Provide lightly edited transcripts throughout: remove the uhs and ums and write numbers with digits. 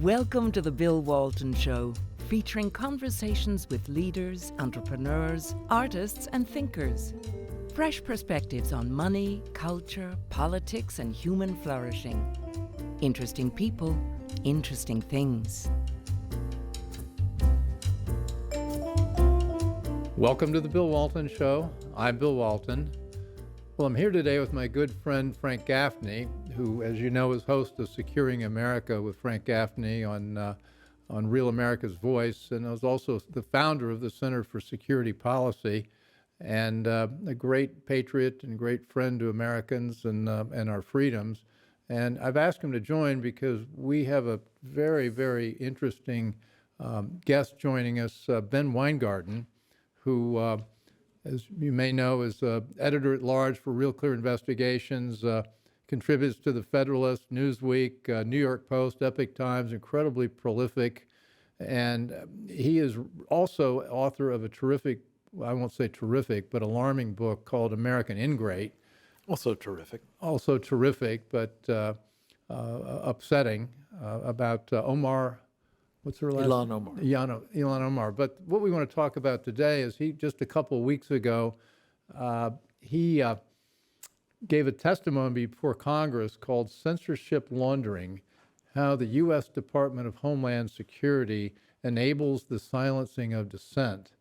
Welcome to the Bill Walton Show, featuring conversations with leaders, entrepreneurs, artists, and thinkers. Fresh perspectives on money, culture, politics, and human flourishing. Interesting people, interesting things. Welcome to the Bill Walton Show. I'm Bill Walton. Well, I'm here today with my good friend Frank Gaffney, who, as you know, is host of Securing America with Frank Gaffney on Real America's Voice, and is also the founder of the Center for Security Policy, and a great patriot and great friend to Americans and our freedoms. And I've asked him to join because we have a very, very interesting guest joining us, Ben Weingarten, who, as you may know, is editor-at-large for Real Clear Investigations, contributes to the Federalist, Newsweek, New York Post, Epoch Times, incredibly prolific. And he is also author of a terrific, I won't say terrific, but alarming book called American Ingrate. Also terrific. Also terrific, but upsetting, about Omar. What's her last Ilhan Omar. Ilhan Omar. But what we want to talk about today is just a couple of weeks ago, he gave a testimony before Congress called Censorship Laundering, how the U.S. Department of Homeland Security enables the silencing of dissent.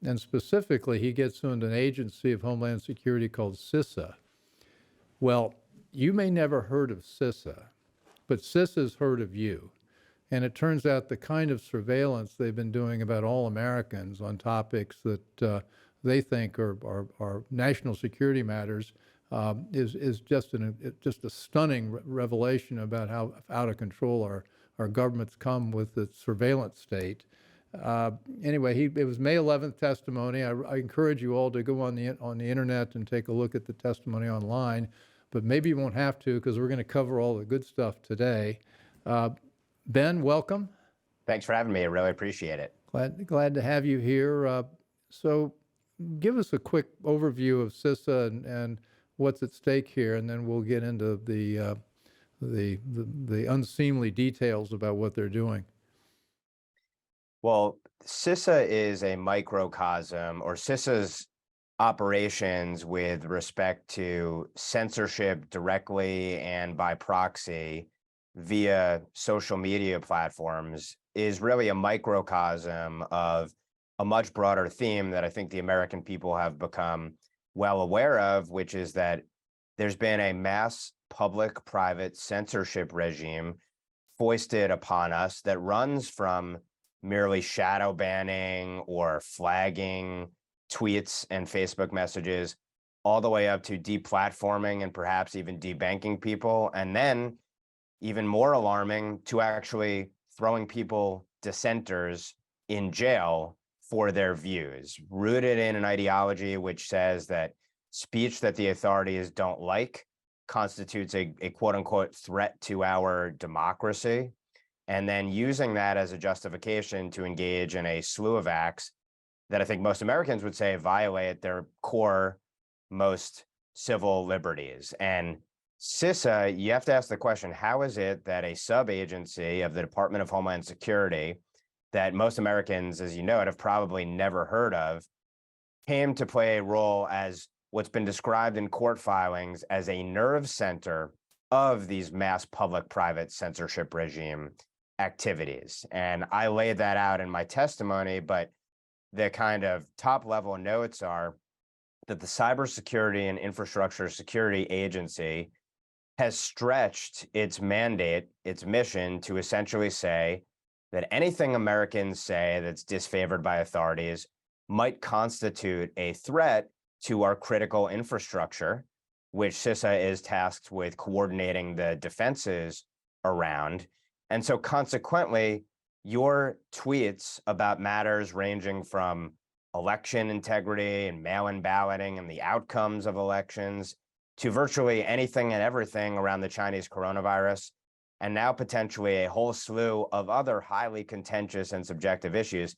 And specifically, he gets into an agency of Homeland Security called CISA. Well, you may never heard of CISA, but CISA's heard of you. And it turns out the kind of surveillance they've been doing about all Americans on topics that they think are national security matters is just a stunning revelation about how out of control our government's come with the surveillance state. Anyway, it was May 11th testimony. I encourage you all to go on the internet and take a look at the testimony online, but maybe you won't have to because we're going to cover all the good stuff today. Ben, welcome. Thanks for having me. I really appreciate it. Glad to have you here. So give us a quick overview of CISA and what's at stake here, and then we'll get into the unseemly details about what they're doing. Well, CISA is a microcosm, or CISA's operations with respect to censorship directly and by proxy via social media platforms is really a microcosm of a much broader theme that I think the American people have become well aware of, which is that there's been a mass public-private censorship regime foisted upon us that runs from merely shadow banning or flagging tweets and Facebook messages all the way up to deplatforming and perhaps even debanking people, and then even more alarming, to actually throwing dissenters in jail for their views, rooted in an ideology which says that speech that the authorities don't like constitutes a quote unquote threat to our democracy, and then using that as a justification to engage in a slew of acts that I think most Americans would say violate their core, most civil liberties. And CISA, you have to ask the question, how is it that a sub-agency of the Department of Homeland Security that most Americans, as you know, have probably never heard of, came to play a role as what's been described in court filings as a nerve center of these mass public-private censorship regime activities? And I laid that out in my testimony, but the kind of top-level notes are that the Cybersecurity and Infrastructure Security Agency has stretched its mandate, its mission, to essentially say that anything Americans say that's disfavored by authorities might constitute a threat to our critical infrastructure, which CISA is tasked with coordinating the defenses around. And so consequently, your tweets about matters ranging from election integrity and mail-in balloting and the outcomes of elections to virtually anything and everything around the Chinese coronavirus, and now potentially a whole slew of other highly contentious and subjective issues,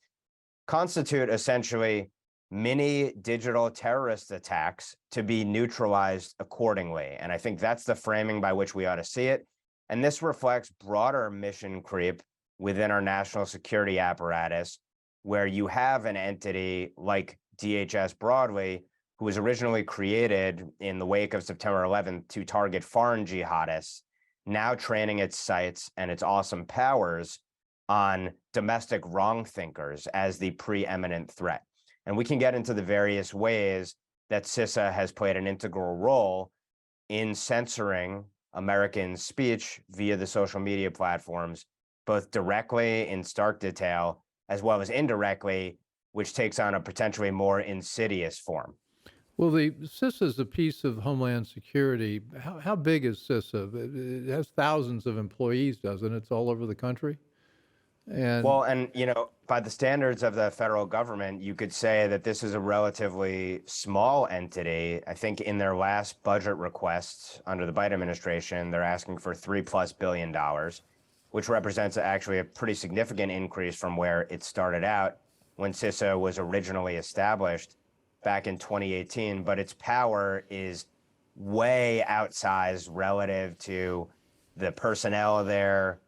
constitute essentially mini digital terrorist attacks to be neutralized accordingly. And I think that's the framing by which we ought to see it. And this reflects broader mission creep within our national security apparatus, where you have an entity like DHS broadly, who was originally created in the wake of September 11th to target foreign jihadists, now training its sights and its awesome powers on domestic wrong thinkers as the preeminent threat. And we can get into the various ways that CISA has played an integral role in censoring American speech via the social media platforms, both directly in stark detail, as well as indirectly, which takes on a potentially more insidious form. Well, the CISA is a piece of Homeland Security. How big is CISA? It has thousands of employees, doesn't it? It's all over the country. And well, and by the standards of the federal government, you could say that this is a relatively small entity. I think in their last budget requests under the Biden administration, they're asking for $3+ billion, which represents actually a pretty significant increase from where it started out when CISA was originally established back in 2018. But its power is way outsized relative to the personnel there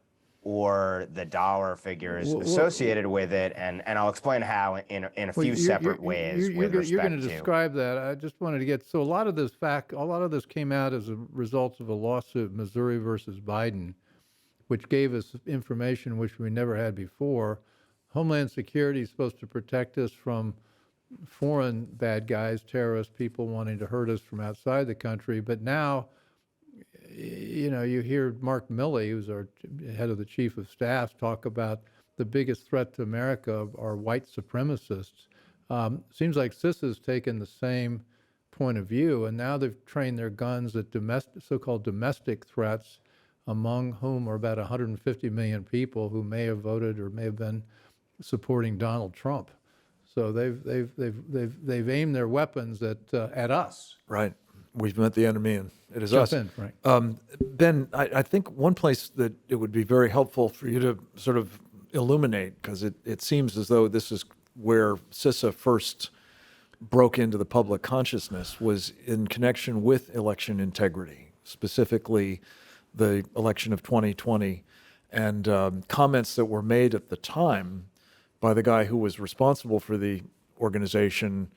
or the dollar figures associated with it, and I'll explain how in a few separate ways with respect to. You're going to describe that. I just wanted to get, so a lot of this came out as a result of a lawsuit, Missouri versus Biden, which gave us information which we never had before. Homeland Security is supposed to protect us from foreign bad guys, terrorists, people wanting to hurt us from outside the country, but now you hear Mark Milley, who's our head of the chief of staff, talk about the biggest threat to America are white supremacists. Seems like CISA's taken the same point of view, and now they've trained their guns at so-called domestic threats, among whom are about 150 million people who may have voted or may have been supporting Donald Trump. So they've aimed their weapons at us. Right. We've met the enemy, and it is Jump us. in, Frank. Ben, I think one place that it would be very helpful for you to sort of illuminate, because it seems as though this is where CISA first broke into the public consciousness, was in connection with election integrity, specifically the election of 2020, and comments that were made at the time by the guy who was responsible for the organization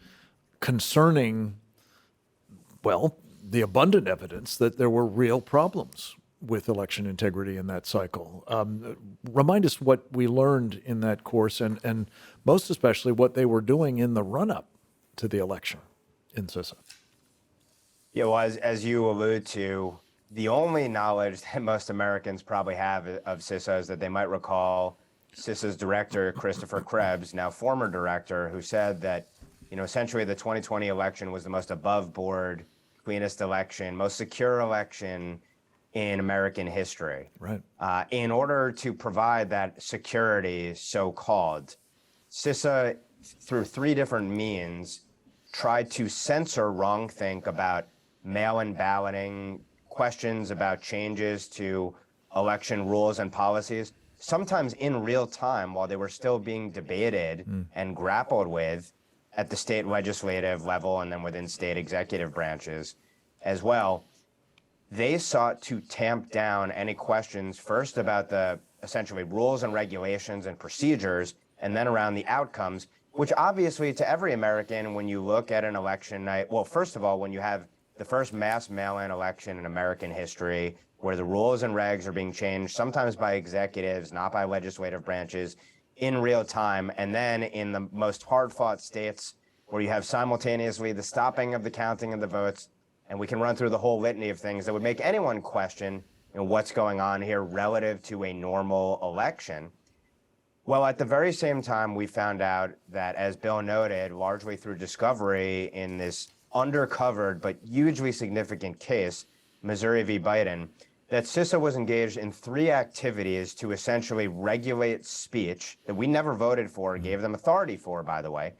concerning, well, the abundant evidence that there were real problems with election integrity in that cycle. Remind us what we learned in that course, and most especially what they were doing in the run-up to the election in CISA. Yeah, well, as you allude to, the only knowledge that most Americans probably have of CISA is that they might recall CISA's director, Christopher Krebs, now former director, who said that, essentially the 2020 election was the most above board, cleanest election, most secure election in American history. Right. In order to provide that security, so-called, CISA, through 3 different means, tried to censor wrongthink about mail-in balloting, questions about changes to election rules and policies, sometimes in real time while they were still being debated and grappled with at the state legislative level and then within state executive branches as well. They sought to tamp down any questions first about the essentially rules and regulations and procedures, and then around the outcomes, which obviously to every American, when you look at an election night, well, first of all, when you have the first mass mail-in election in American history, where the rules and regs are being changed, sometimes by executives, not by legislative branches, in real time, and then in the most hard-fought states where you have simultaneously the stopping of the counting of the votes, and we can run through the whole litany of things that would make anyone question what's going on here relative to a normal election. Well, at the very same time, we found out that, as Bill noted, largely through discovery in this undercovered but hugely significant case, Missouri v. Biden, that CISA was engaged in 3 activities to essentially regulate speech that we never voted for, gave them authority for, by the way,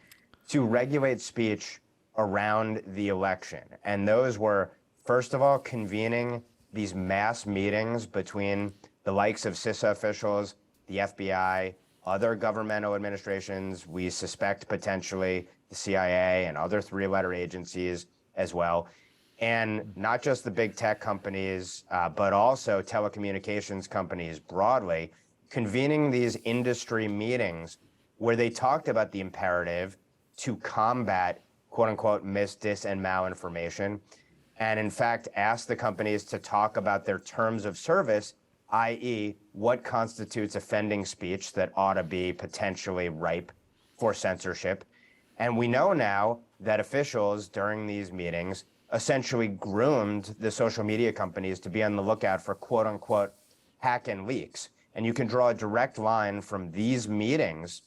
to regulate speech around the election. And those were, first of all, convening these mass meetings between the likes of CISA officials, the FBI, other governmental administrations, we suspect potentially the CIA and other 3-letter agencies as well. And not just the big tech companies, but also telecommunications companies broadly, convening these industry meetings where they talked about the imperative to combat quote unquote mis, dis, and malinformation. And in fact, asked the companies to talk about their terms of service, i.e., what constitutes offending speech that ought to be potentially ripe for censorship. And we know now that officials during these meetings essentially groomed the social media companies to be on the lookout for quote unquote hack and leaks. And you can draw a direct line from these meetings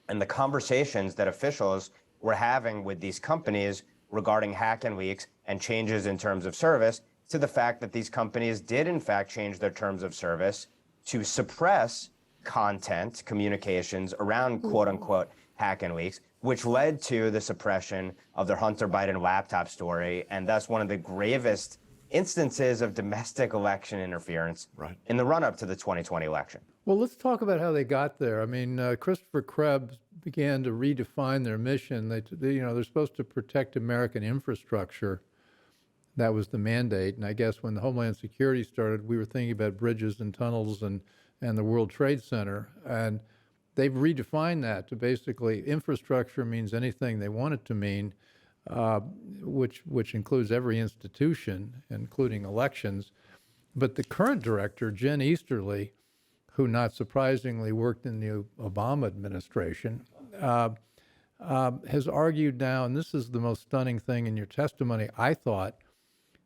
and the conversations that officials were having with these companies regarding hack and leaks and changes in terms of service to the fact that these companies did in fact change their terms of service to suppress content communications around quote unquote hack and leaks, which led to the suppression of their Hunter Biden laptop story, and thus one of the gravest instances of domestic election interference in the run-up to the 2020 election. Well, let's talk about how they got there. I mean, Christopher Krebs began to redefine their mission. They're supposed to protect American infrastructure. That was the mandate. And I guess when the Homeland Security started, we were thinking about bridges and tunnels and the World Trade Center. And they've redefined that to basically infrastructure means anything they want it to mean, which includes every institution, including elections. But the current director, Jen Easterly, who not surprisingly worked in the Obama administration, has argued now, and this is the most stunning thing in your testimony, I thought,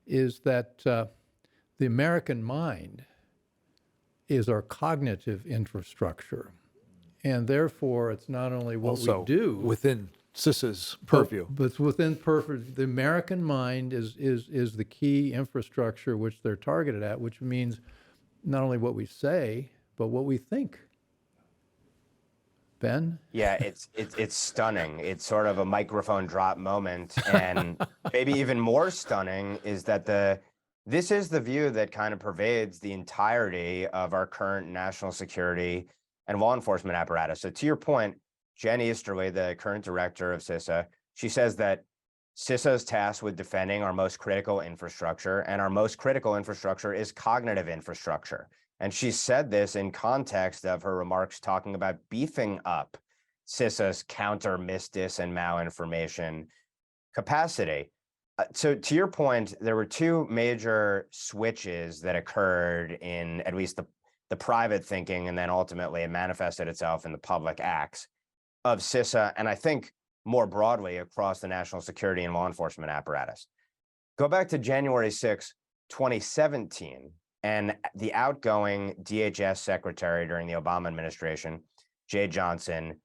is that the American mind is our cognitive infrastructure. And therefore, it's not only what Also we do within CISA's purview. but it's within the American mind is the key infrastructure which they're targeted at, which means not only what we say, but what we think. Ben? Yeah, it's stunning. It's sort of a microphone drop moment. And maybe even more stunning is that this is the view that kind of pervades the entirety of our current national security and law enforcement apparatus. So to your point, Jen Easterly, the current director of CISA, she says that CISA is tasked with defending our most critical infrastructure, and our most critical infrastructure is cognitive infrastructure. And she said this in context of her remarks talking about beefing up CISA's counter, mis, dis, and malinformation capacity. So to your point, there were two major switches that occurred in at least the private thinking, and then ultimately it manifested itself in the public acts of CISA, and I think more broadly across the national security and law enforcement apparatus. Go back to January 6, 2017, and the outgoing DHS secretary during the Obama administration, Jay Johnson,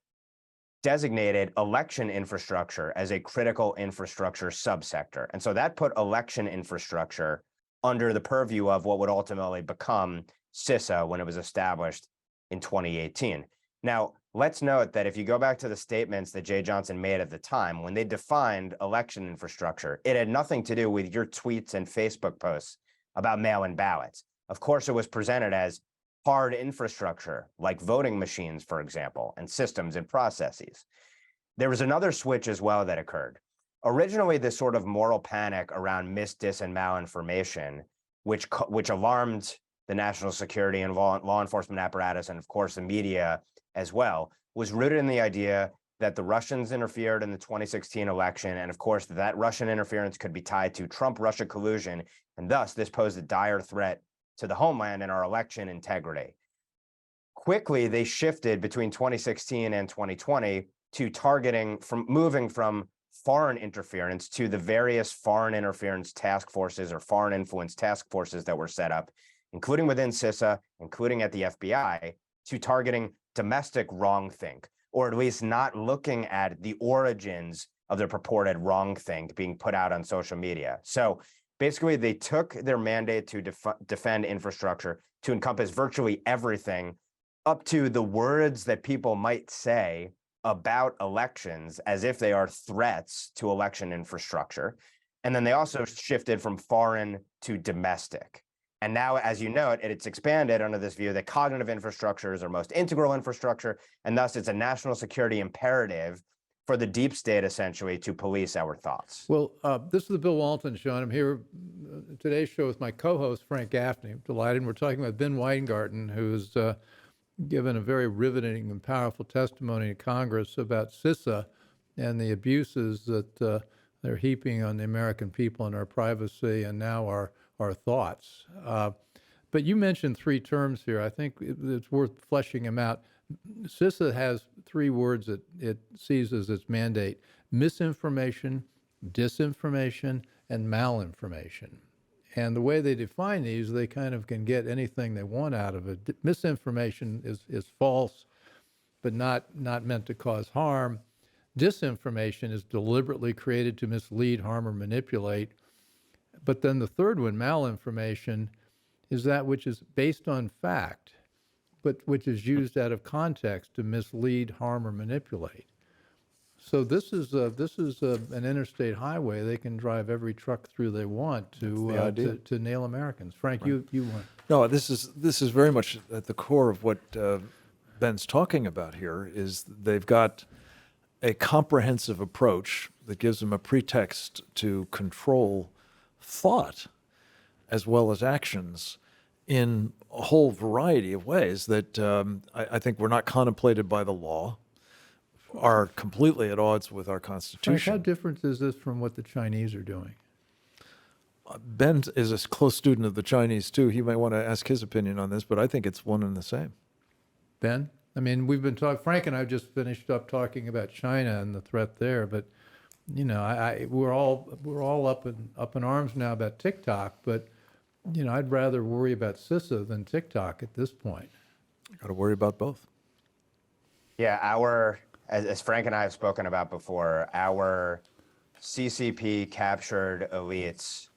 designated election infrastructure as a critical infrastructure subsector. And so that put election infrastructure under the purview of what would ultimately become CISA when it was established in 2018. Now, let's note that if you go back to the statements that Jay Johnson made at the time, when they defined election infrastructure, it had nothing to do with your tweets and Facebook posts about mail-in ballots. Of course, it was presented as hard infrastructure, like voting machines, for example, and systems and processes. There was another switch as well that occurred. Originally, this sort of moral panic around mis, dis, and malinformation, which alarmed the national security and law enforcement apparatus, and of course the media as well, was rooted in the idea that the Russians interfered in the 2016 election, and of course that Russian interference could be tied to Trump-Russia collusion, and thus this posed a dire threat to the homeland and our election integrity. Quickly, they shifted between 2016 and 2020 to moving from foreign interference to the various foreign interference task forces or foreign influence task forces that were set up, including within CISA, including at the FBI, to targeting domestic wrongthink, or at least not looking at the origins of the purported wrongthink being put out on social media. So basically, they took their mandate to defend infrastructure to encompass virtually everything, up to the words that people might say about elections as if they are threats to election infrastructure. And then they also shifted from foreign to domestic. And now, as you note, it's expanded under this view that cognitive infrastructure is our most integral infrastructure, and thus it's a national security imperative for the deep state essentially to police our thoughts. Well, this is the Bill Walton Show, and I'm here today's show with my co-host, Frank Gaffney. I'm delighted. We're talking about Ben Weingarten, who's given a very riveting and powerful testimony to Congress about CISA and the abuses that they're heaping on the American people and our privacy and now our thoughts. But you mentioned three terms here. I think it's worth fleshing them out. CISA has three words that it sees as its mandate: misinformation, disinformation, and malinformation. And the way they define these, they kind of can get anything they want out of it. Misinformation is false, but not meant to cause harm. Disinformation is deliberately created to mislead, harm, or manipulate. But then the third one, malinformation, is that which is based on fact, but which is used out of context to mislead, harm, or manipulate. So this is an interstate highway. They can drive every truck through they want to nail Americans. Frank, right. you want? No, this is very much at the core of what Ben's talking about here. Is they've got a comprehensive approach that gives them a pretext to control thought as well as actions in a whole variety of ways that I think were not contemplated by the law, are completely at odds with our Constitution. Frank, how different is this from what the Chinese are doing? Ben is a close student of the Chinese, too. He might want to ask his opinion on this, but I think it's one and the same. Ben? I mean, we've been talking, Frank and I just finished up talking about China and the threat there, but, you know, we're all up in arms now about TikTok, but, you know, I'd rather worry about CISA than TikTok at this point. Got to worry about both. Yeah, as Frank and I have spoken about before, our CCP captured elites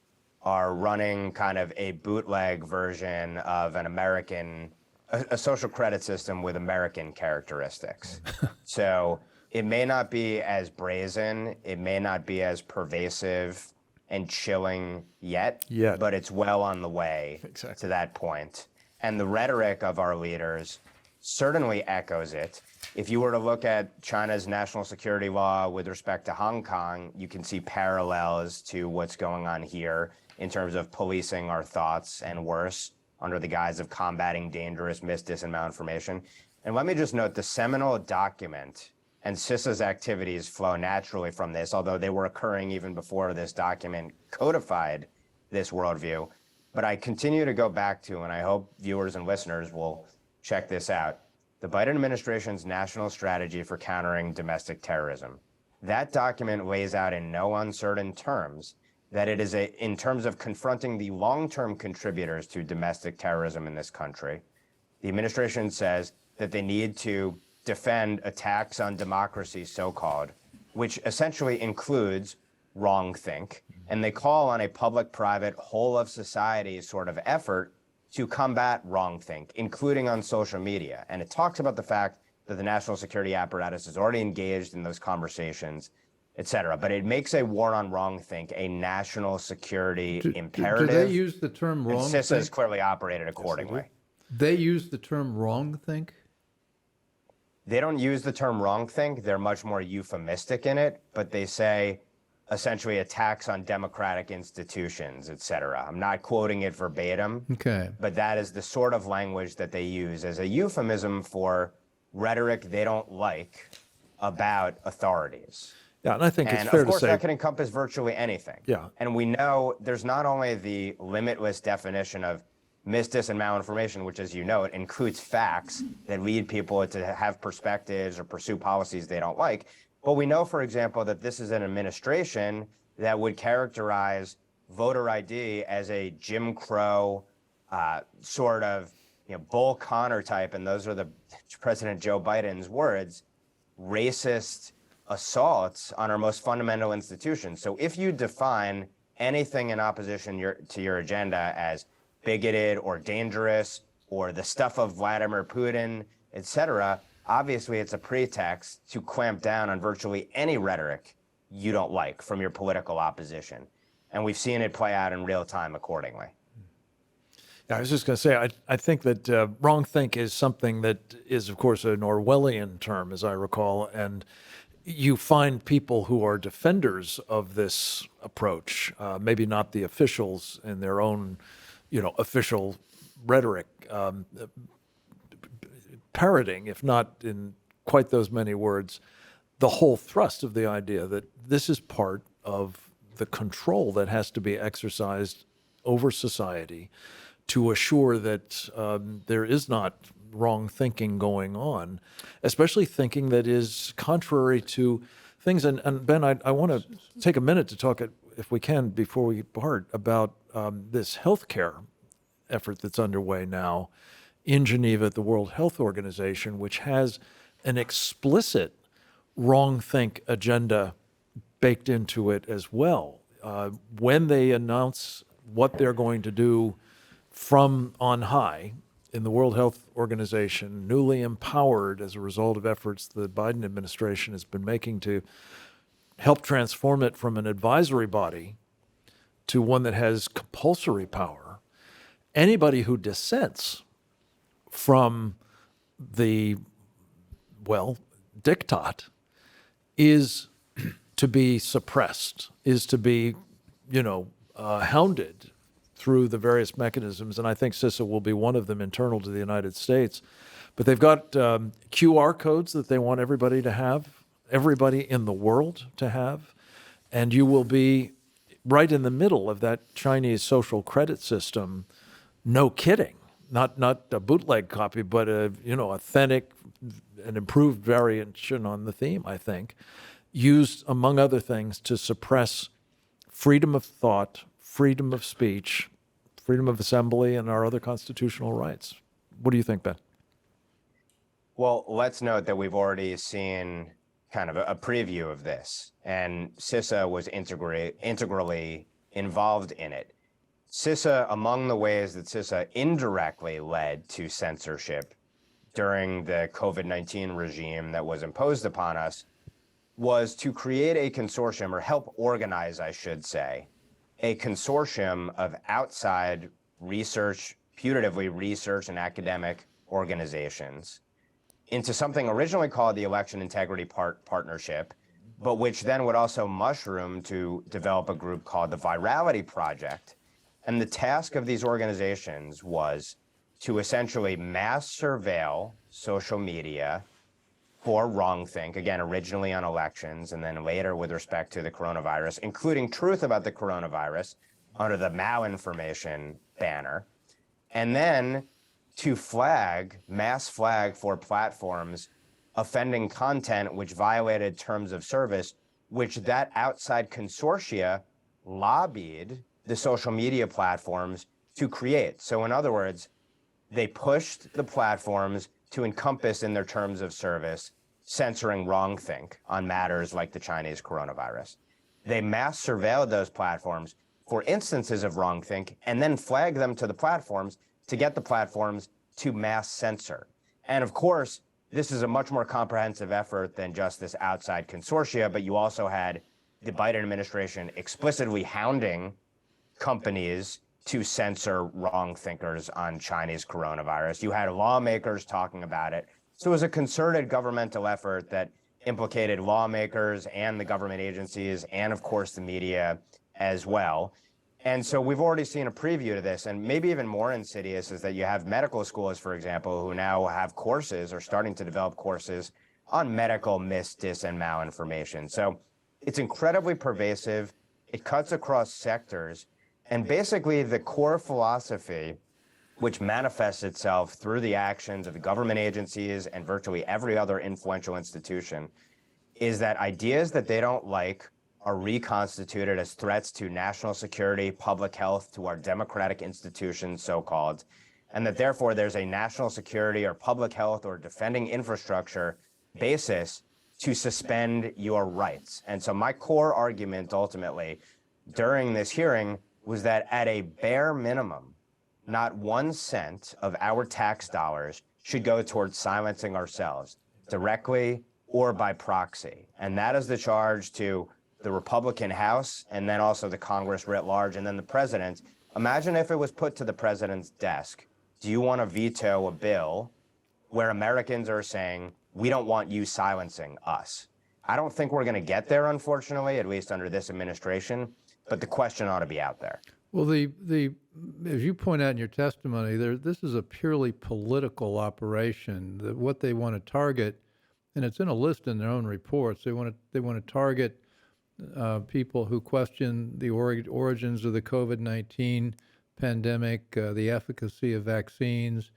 are running kind of a bootleg version of an American, a social credit system with American characteristics. So it may not be as brazen, it may not be as pervasive and chilling yet, but it's well on the way to that point. And the rhetoric of our leaders certainly echoes it. If you were to look at China's national security law with respect to Hong Kong, you can see parallels to what's going on here in terms of policing our thoughts and worse under the guise of combating dangerous dis and malinformation. And let me just note the seminal document and CISA's activities flow naturally from this, although they were occurring even before this document codified this worldview. But I continue to go back to, and I hope viewers and listeners will check this out, the Biden administration's national strategy for countering domestic terrorism. That document lays out in no uncertain terms that it is in terms of confronting the long-term contributors to domestic terrorism in this country. The administration says that they need to defend attacks on democracy, so-called, which essentially includes wrongthink. And they call on a public-private, whole-of-society sort of effort to combat wrongthink, including on social media. And it talks about the fact that the national security apparatus is already engaged in those conversations, et cetera. But it makes a war on wrongthink a national security imperative. Do they use the term wrongthink? And CISA has clearly operated accordingly. They use the term wrongthink? They don't use the term wrongthink. They're much more euphemistic in it, but they say essentially attacks on democratic institutions, et cetera. I'm not quoting it verbatim, but that is the sort of language that they use as a euphemism for rhetoric they don't like about authorities. Yeah, and I think it's fair to say. And of course, that can encompass virtually anything. Yeah. And we know there's not only the limitless definition of dis and malinformation, which, as you know, it includes facts that lead people to have perspectives or pursue policies they don't like. But we know, for example, that this is an administration that would characterize voter ID as a Jim Crow sort of Bull Connor type, and those are the President Joe Biden's words, racist assaults on our most fundamental institutions. So if you define anything in opposition to your agenda as bigoted or dangerous or the stuff of Vladimir Putin, et cetera, obviously it's a pretext to clamp down on virtually any rhetoric you don't like from your political opposition. And we've seen it play out in real time accordingly. Yeah, I was just going to say, I think that wrongthink is something that is, of course, an Orwellian term, as I recall, and you find people who are defenders of this approach, maybe not the officials in their own, official rhetoric, parroting, if not in quite those many words, the whole thrust of the idea that this is part of the control that has to be exercised over society to assure that there is not wrong thinking going on, especially thinking that is contrary to things. And Ben, I want to take a minute to talk, if we can, before we part, about this healthcare effort that's underway now in Geneva at the World Health Organization, which has an explicit wrong-think agenda baked into it as well. When they announce what they're going to do from on high in the World Health Organization, newly empowered as a result of efforts the Biden administration has been making to help transform it from an advisory body to one that has compulsory power, anybody who dissents from the, diktat is to be suppressed, is to be, hounded through the various mechanisms. And I think CISA will be one of them internal to the United States. But they've got QR codes that they want everybody to have, everybody in the world to have. And you will be right in the middle of that Chinese social credit system, no kidding. Not a bootleg copy, but authentic, an improved variation on the theme, I think, used, among other things, to suppress freedom of thought, freedom of speech, freedom of assembly, and our other constitutional rights. What do you think, Ben? Well, let's note that we've already seen kind of a preview of this, and CISA was integrally involved in it. CISA, among the ways that CISA indirectly led to censorship during the COVID-19 regime that was imposed upon us, was to create a consortium, or help organize, I should say, a consortium of outside research, putatively research and academic organizations into something originally called the Election Integrity Partnership, but which then would also mushroom to develop a group called the Virality Project. And the task of these organizations was to essentially mass surveil social media for wrongthink, again, originally on elections, and then later with respect to the coronavirus, including truth about the coronavirus under the malinformation banner, and then to mass flag for platforms offending content which violated terms of service, which that outside consortia lobbied the social media platforms to create. So in other words, they pushed the platforms to encompass in their terms of service censoring wrongthink on matters like the Chinese coronavirus. They mass surveilled those platforms for instances of wrongthink and then flagged them to the platforms to get the platforms to mass censor. And of course, this is a much more comprehensive effort than just this outside consortia, but you also had the Biden administration explicitly hounding companies to censor wrong thinkers on Chinese coronavirus. You had lawmakers talking about it. So it was a concerted governmental effort that implicated lawmakers and the government agencies and, of course, the media as well. And so we've already seen a preview to this, and maybe even more insidious is that you have medical schools, for example, who now have courses or starting to develop courses on medical mis, dis, and malinformation. So it's incredibly pervasive. It cuts across sectors. And basically, the core philosophy, which manifests itself through the actions of the government agencies and virtually every other influential institution, is that ideas that they don't like are reconstituted as threats to national security, public health, to our democratic institutions, so-called, and that therefore there's a national security or public health or defending infrastructure basis to suspend your rights. And so my core argument ultimately during this hearing was that at a bare minimum, not 1 cent of our tax dollars should go towards silencing ourselves directly or by proxy. And that is the charge to the Republican House and then also the Congress writ large and then the president. Imagine if it was put to the president's desk. Do you want to veto a bill where Americans are saying, we don't want you silencing us? I don't think we're going to get there, unfortunately, at least under this administration, but the question ought to be out there. Well, as you point out in your testimony, this is a purely political operation. What they want to target, and it's in a list in their own reports. They want to target people who question the origins of the COVID-19 pandemic, the efficacy of vaccines,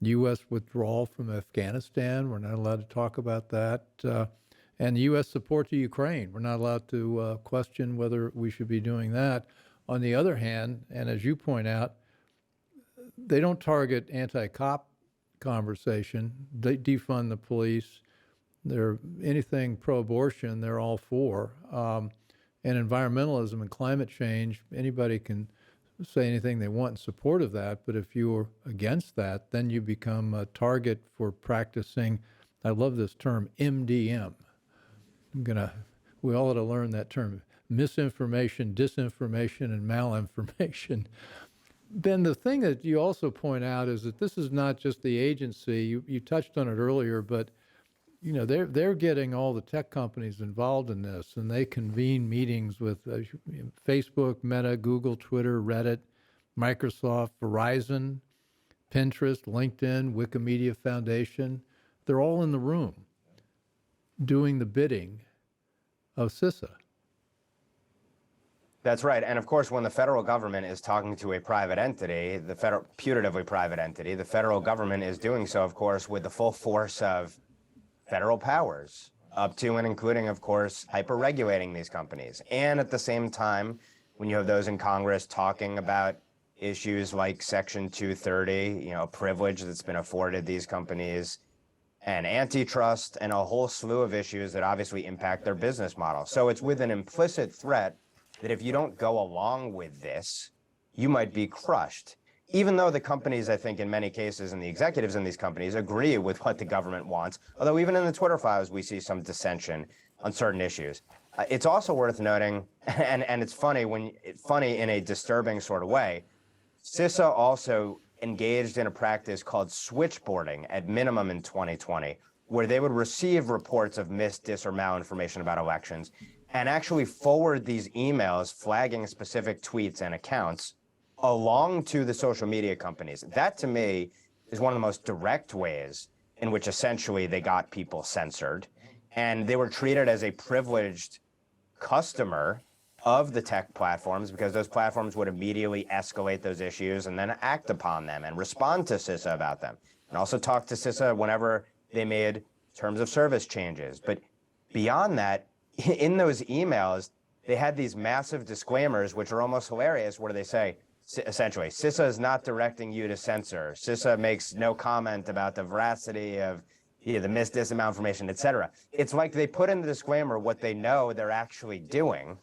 U.S. withdrawal from Afghanistan. We're not allowed to talk about that. And the U.S. support to Ukraine. We're not allowed to question whether we should be doing that. On the other hand, and as you point out, they don't target anti-cop conversation. They defund the police. They're anything pro-abortion, they're all for. And environmentalism and climate change, anybody can say anything they want in support of that, but if you're against that, then you become a target for practicing, I love this term, MDM. We all ought to learn that term, misinformation, disinformation, and malinformation. Ben, the thing that you also point out is that this is not just the agency. You touched on it earlier, but they're getting all the tech companies involved in this, and they convene meetings with Facebook, Meta, Google, Twitter, Reddit, Microsoft, Verizon, Pinterest, LinkedIn, Wikimedia Foundation. They're all in the room doing the bidding of CISA. That's right. And of course, when the federal government is talking to a private entity, putatively private entity, the federal government is doing so, of course, with the full force of federal powers, up to and including, of course, hyper-regulating these companies. And at the same time, when you have those in Congress talking about issues like Section 230, a privilege that's been afforded these companies, and antitrust, and a whole slew of issues that obviously impact their business model. So it's with an implicit threat that if you don't go along with this, you might be crushed. Even though the companies, I think in many cases, and the executives in these companies agree with what the government wants, although even in the Twitter files, we see some dissension on certain issues. It's also worth noting, and it's funny in a disturbing sort of way, CISA also engaged in a practice called switchboarding at minimum in 2020, where they would receive reports of dis, or malinformation about elections and actually forward these emails flagging specific tweets and accounts along to the social media companies. That, to me, is one of the most direct ways in which essentially they got people censored. And they were treated as a privileged customer of the tech platforms because those platforms would immediately escalate those issues and then act upon them and respond to CISA about them. And also talk to CISA whenever they made terms of service changes. But beyond that, in those emails, they had these massive disclaimers, which are almost hilarious, where they say, essentially, CISA is not directing you to censor. CISA makes no comment about the veracity of the disinformation, et cetera. It's like they put in the disclaimer what they know they're actually doing,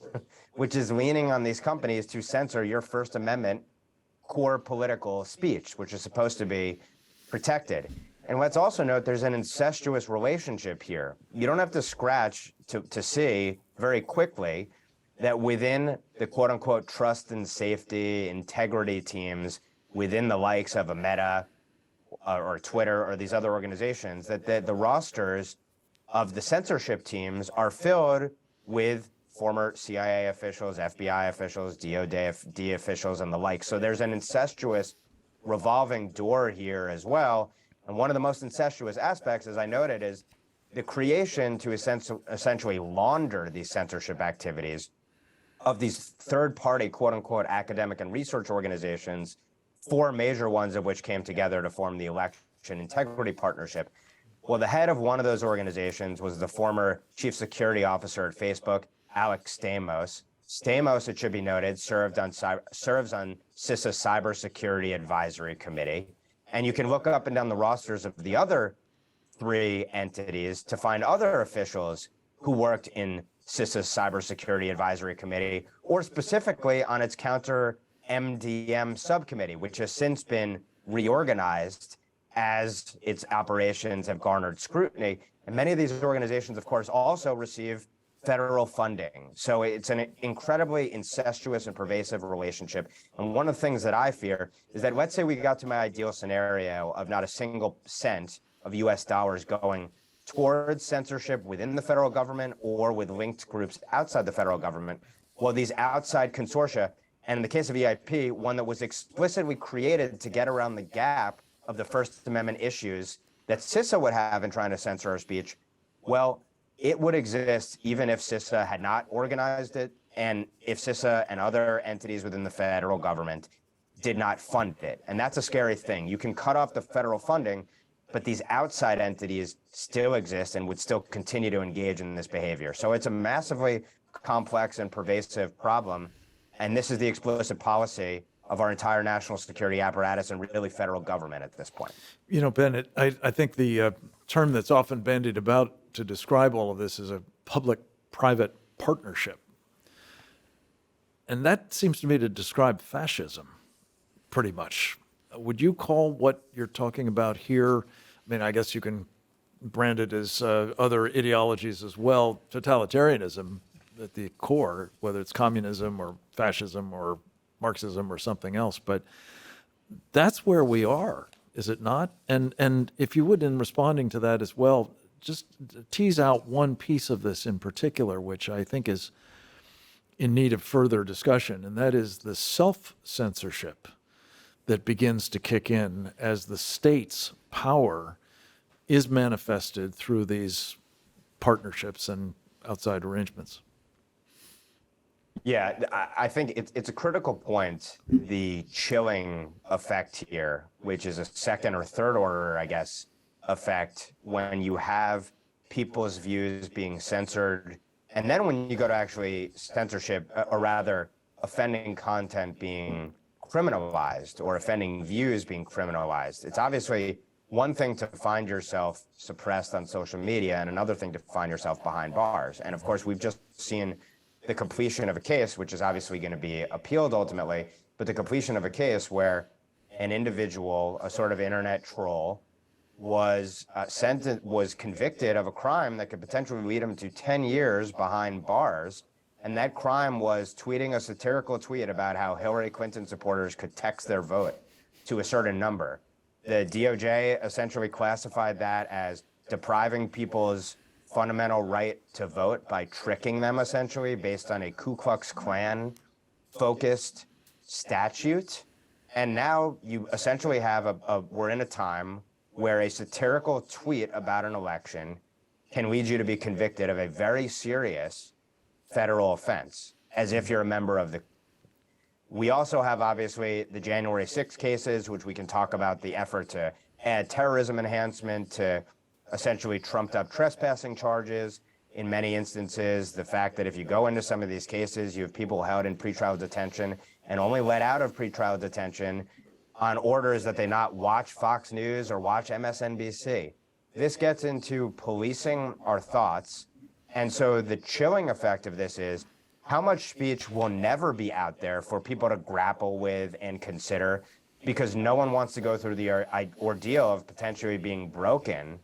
which is leaning on these companies to censor your First Amendment core political speech, which is supposed to be protected. And let's also note there's an incestuous relationship here. You don't have to scratch to see very quickly that within the quote-unquote trust and safety integrity teams within the likes of a Meta or Twitter or these other organizations, that the rosters of the censorship teams are filled with former CIA officials, FBI officials, DOD officials, and the like. So there's an incestuous revolving door here as well. And one of the most incestuous aspects, as I noted, is the creation to essentially launder these censorship activities of these third-party, quote-unquote, academic and research organizations, four major ones of which came together to form the Election Integrity Partnership. Well, the head of one of those organizations was the former chief security officer at Facebook, Alex Stamos. Stamos, it should be noted, serves on CISA's Cybersecurity Advisory Committee. And you can look up and down the rosters of the other three entities to find other officials who worked in CISA's Cybersecurity Advisory Committee, or specifically on its counter-MDM subcommittee, which has since been reorganized as its operations have garnered scrutiny. And many of these organizations, of course, also receive federal funding. So it's an incredibly incestuous and pervasive relationship. And one of the things that I fear is that, let's say we got to my ideal scenario of not a single cent of US dollars going towards censorship within the federal government or with linked groups outside the federal government. Well, these outside consortia, and in the case of EIP, one that was explicitly created to get around the gap of the First Amendment issues that CISA would have in trying to censor our speech, well, it would exist even if CISA had not organized it, and if CISA and other entities within the federal government did not fund it. And that's a scary thing. You can cut off the federal funding, but these outside entities still exist and would still continue to engage in this behavior. So it's a massively complex and pervasive problem. And this is the explicit policy of our entire national security apparatus and really federal government at this point. You know, Ben, I think the term that's often bandied about to describe all of this is a public-private partnership. And that seems to me to describe fascism, pretty much. Would you call what you're talking about here, I mean, I guess you can brand it as other ideologies as well, totalitarianism at the core, whether it's communism or fascism or Marxism or something else, but that's where we are, is it not? And if you would, in responding to that as well, just tease out one piece of this in particular, which I think is in need of further discussion, and that is the self-censorship that begins to kick in as the state's power is manifested through these partnerships and outside arrangements. Yeah, I think it's a critical point, the chilling effect here, which is a second or third order, I guess, effect when you have people's views being censored. And then when you go to actually censorship, or rather offending content being criminalized or offending views being criminalized, it's obviously one thing to find yourself suppressed on social media and another thing to find yourself behind bars. And of course, we've just seen the completion of a case, which is obviously going to be appealed ultimately, but the completion of a case where an individual, a sort of internet troll, was convicted of a crime that could potentially lead him to 10 years behind bars. And that crime was tweeting a satirical tweet about how Hillary Clinton supporters could text their vote to a certain number. The DOJ essentially classified that as depriving people's fundamental right to vote by tricking them essentially based on a Ku Klux Klan focused statute. And now you essentially have we're in a time where a satirical tweet about an election can lead you to be convicted of a very serious federal offense, as if you're a member of the. We also have obviously the January 6 cases, which we can talk about the effort to add terrorism enhancement to essentially trumped up trespassing charges. In many instances, the fact that if you go into some of these cases, you have people held in pretrial detention and only let out of pretrial detention on orders that they not watch Fox News or watch MSNBC. This gets into policing our thoughts. And so the chilling effect of this is how much speech will never be out there for people to grapple with and consider, because no one wants to go through the ordeal of potentially being broken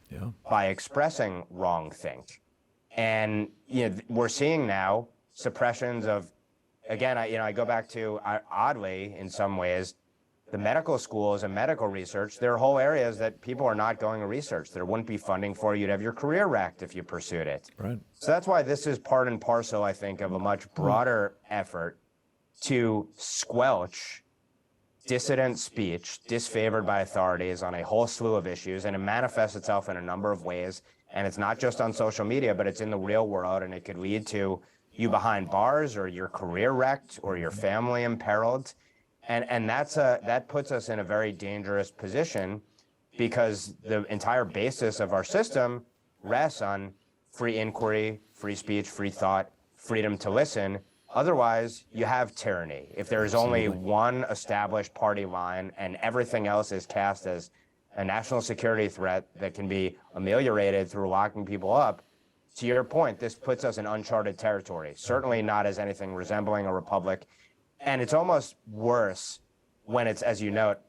by expressing wrongthink. And we're seeing now suppressions of, again, I go back to, oddly, in some ways, the medical schools and medical research. There are whole areas that people are not going to research. There wouldn't be funding for. You'd have your career wrecked if you pursued it. Right. So that's why this is part and parcel, I think, of a much broader effort to squelch dissident speech disfavored by authorities on a whole slew of issues, and it manifests itself in a number of ways. And it's not just on social media, but it's in the real world, and it could lead to you behind bars or your career wrecked or your family imperiled. And that puts us in a very dangerous position, because the entire basis of our system rests on free inquiry, free speech, free thought, freedom to listen. Otherwise, you have tyranny. If there is only one established party line and everything else is cast as a national security threat that can be ameliorated through locking people up, to your point, this puts us in uncharted territory, certainly not as anything resembling a republic. And it's almost worse when it's, as you note,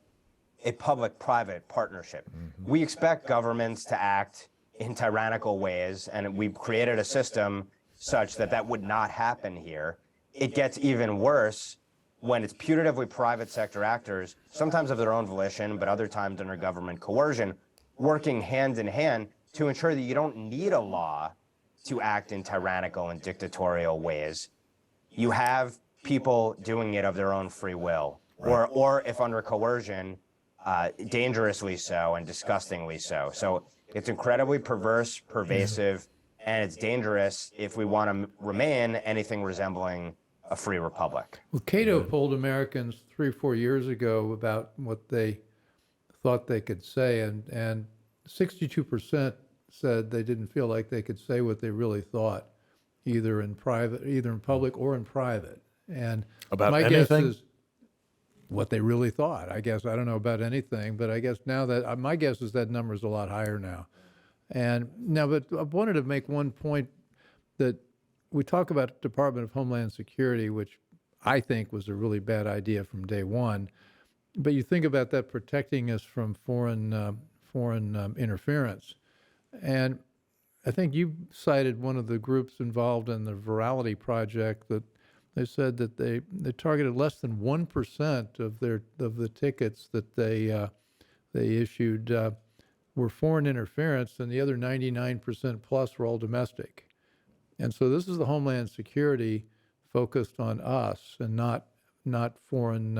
a public-private partnership. Mm-hmm. We expect governments to act in tyrannical ways, and we've created a system such that that would not happen here. It gets even worse when it's putatively private sector actors, sometimes of their own volition, but other times under government coercion, working hand in hand to ensure that you don't need a law to act in tyrannical and dictatorial ways. You have people doing it of their own free will, or if under coercion, dangerously so and disgustingly so. So it's incredibly perverse, pervasive, and it's dangerous if we want to remain anything resembling a free republic. Well, Cato polled Americans 3 or 4 years ago about what they thought they could say, and 62% said they didn't feel like they could say what they really thought, either in public or in private. And About my anything? guess is what they really thought. I guess I don't know about anything, but I guess now that my guess is that number is a lot higher now. And now, but I wanted to make one point that we talk about Department of Homeland Security, which I think was a really bad idea from day one. But you think about that protecting us from foreign interference, and I think you cited one of the groups involved in the Virality Project that they said that they targeted less than 1% of the tickets that they issued were foreign interference, and the other 99% plus were all domestic. And so this is the Homeland Security focused on us and not foreign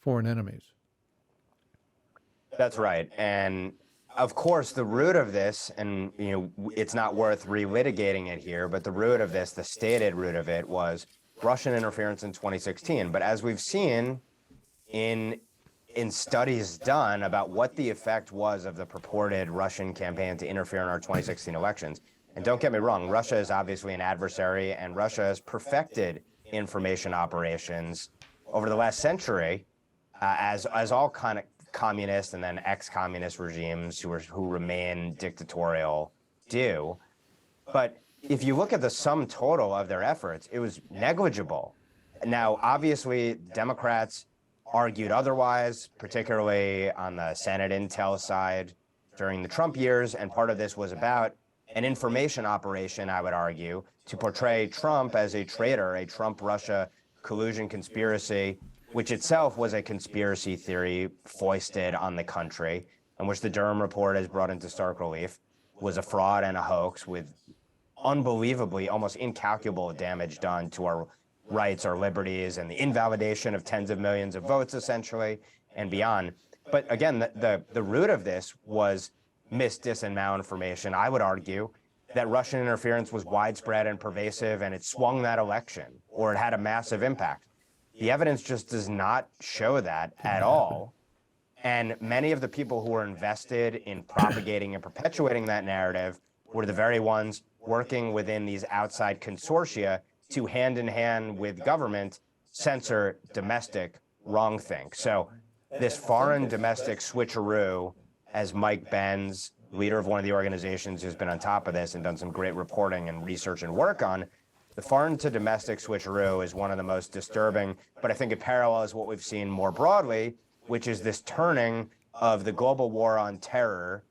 enemies. That's right. And of course, the root of this, and it's not worth relitigating it here, but the root of this, the stated root of it, was Russian interference in 2016. But as we've seen in studies done about what the effect was of the purported Russian campaign to interfere in our 2016 elections, and don't get me wrong, Russia is obviously an adversary, and Russia has perfected information operations over the last century, as all kind of communist and then ex-communist regimes who remain dictatorial do. But if you look at the sum total of their efforts, it was negligible. Now, obviously, Democrats argued otherwise, particularly on the Senate intel side during the Trump years, and part of this was about an information operation, I would argue, to portray Trump as a traitor, a Trump-Russia collusion conspiracy, which itself was a conspiracy theory foisted on the country, and which the Durham report has brought into stark relief, was a fraud and a hoax with unbelievably, almost incalculable damage done to our rights, our liberties, and the invalidation of tens of millions of votes, essentially, and beyond. But again, the root of this was dis, and malinformation. I would argue that Russian interference was widespread and pervasive, and it swung that election, or it had a massive impact. The evidence just does not show that at all. And many of the people who were invested in propagating and perpetuating that narrative were the very ones working within these outside consortia to, hand in hand with government, censor domestic wrongthink. So this foreign domestic switcheroo, as Mike Benz, leader of one of the organizations who's been on top of this and done some great reporting and research and work on, the foreign to domestic switcheroo is one of the most disturbing, but I think it parallels what we've seen more broadly, which is this turning of the global war on terror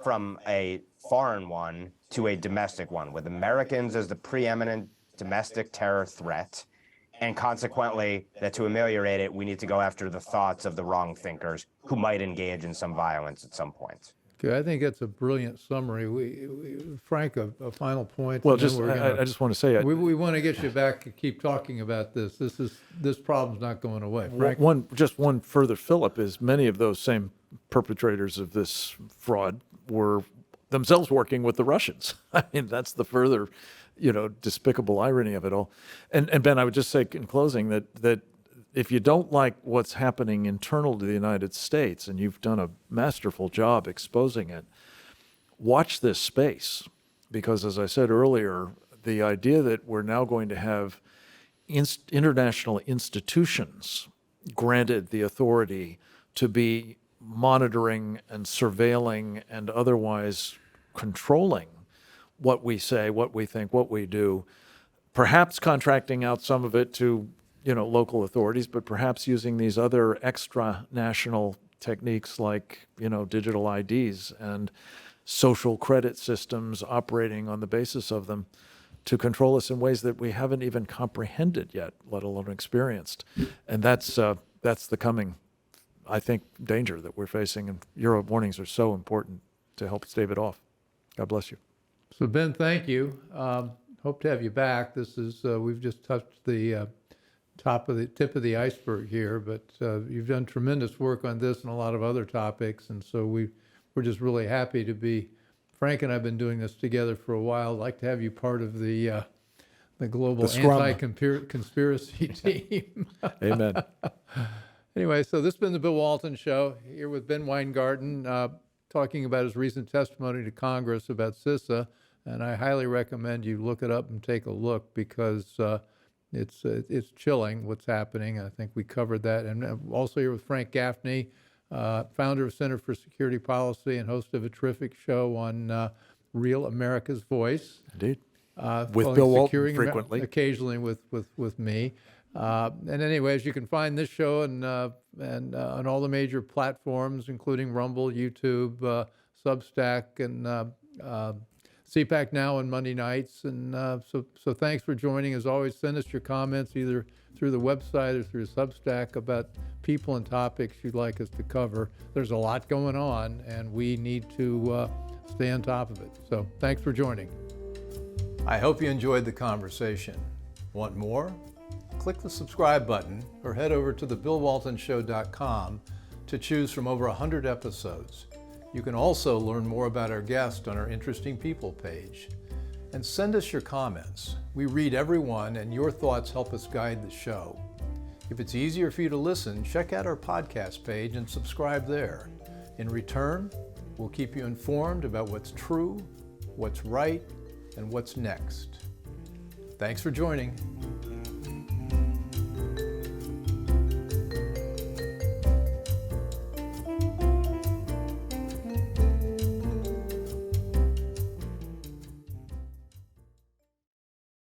from a foreign one to a domestic one, with Americans as the preeminent domestic terror threat, and consequently that to ameliorate it, we need to go after the thoughts of the wrong thinkers who might engage in some violence at some point. Okay, I think that's a brilliant summary. Frank, a final point. Well, I just want to say, we want to get you back to keep talking about this. This problem's not going away. Frank? One further fillip is many of those same perpetrators of this fraud were themselves working with the Russians. I mean, that's the further, despicable irony of it all. And Ben, I would just say in closing that if you don't like what's happening internal to the United States, and you've done a masterful job exposing it, watch this space. Because as I said earlier, the idea that we're now going to have international institutions granted the authority to be monitoring and surveilling and otherwise controlling what we say, what we think, what we do, perhaps contracting out some of it to local authorities, but perhaps using these other extra national techniques like, digital IDs and social credit systems operating on the basis of them to control us in ways that we haven't even comprehended yet, let alone experienced. And that's the coming, I think, danger that we're facing. And your warnings are so important to help stave it off. God bless you. So Ben, thank you. Hope to have you back. This is we've just touched the tip of the iceberg here, but you've done tremendous work on this and a lot of other topics, and so we're just really happy to be. Frank and I've been doing this together for a while. I'd like to have you part of the global anti-conspiracy team. Amen. Anyway, so this has been the Bill Walton Show, here with Ben Weingarten, talking about his recent testimony to Congress about CISA, and I highly recommend you look it up and take a look, because it's chilling what's happening. I think we covered that. And also here with Frank Gaffney, founder of Center for Security Policy and host of a terrific show on Real America's Voice. Indeed. With Bill Walton frequently. Occasionally with me. And anyways, you can find this show and on all the major platforms, including Rumble, YouTube, Substack, and CPAC Now on Monday nights. And so thanks for joining. As always, send us your comments either through the website or through Substack about people and topics you'd like us to cover. There's a lot going on, and we need to stay on top of it. So thanks for joining. I hope you enjoyed the conversation. Want more? Click the subscribe button or head over to thebillwaltonshow.com to choose from over 100 episodes. You can also learn more about our guest on our Interesting People page. And send us your comments. We read every one, and your thoughts help us guide the show. If it's easier for you to listen, check out our podcast page and subscribe there. In return, we'll keep you informed about what's true, what's right, and what's next. Thanks for joining.